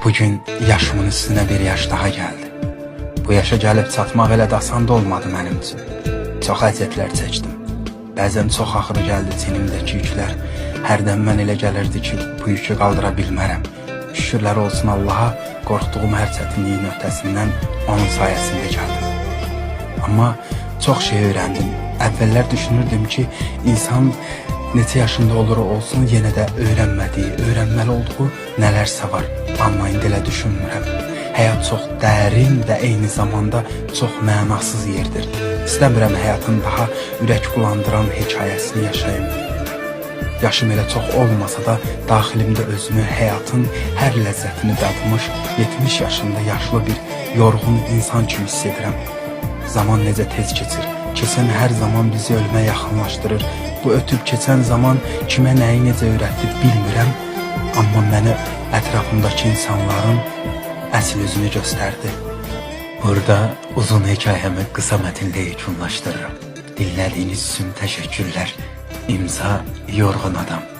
Bugün yaşımın üstüne bir yaş daha geldi. Bu yaşa gəlib çatmaq elə də asan da olmadı mənim üçün. Çox əziyyətlər çəkdim. Bəzən çox ağır gəldi çinimdəki yüklər. Hərdən mən elə gəlirdi ki, bu yükü qaldıra bilmərəm. Şükürlər olsun Allaha, qorxduğum hər çətinliyin öhdəsindən onun sayəsində gəldim. Amma çox şey öyrəndim. Əvvəllər düşünürdüm ki, insan neçə yaşında olur olsun yenə də öyrənmədiyi, öyrənməli olduğu nələrsə var. Amma indi elə düşünmürəm. Həyat çox dərin və eyni zamanda çox mənasız yerdir. İstəmirəm həyatın daha ürək bulandıran hekayəsini yaşayım. Yaşım elə çox olmasa da daxilimdə özümü həyatın hər ləzzətini dadmış 70 yaşında yaşlı bir yorğun insan kimi hiss edirəm. Zaman necə tez keçir. Keçən hər zaman bizi ölümə yaxınlaşdırır. Bu ötüb keçən zaman kimə nəyi necə öyrətdi bilmirəm. Amma mənə ətrafımdakı insanların əsl üzünü göstərdi. Burada uzun hekayəmi qısa mətinlə yekunlaşdırıram. Dinlədiyiniz üçün təşəkkürlər. İmza Yorğun Adam.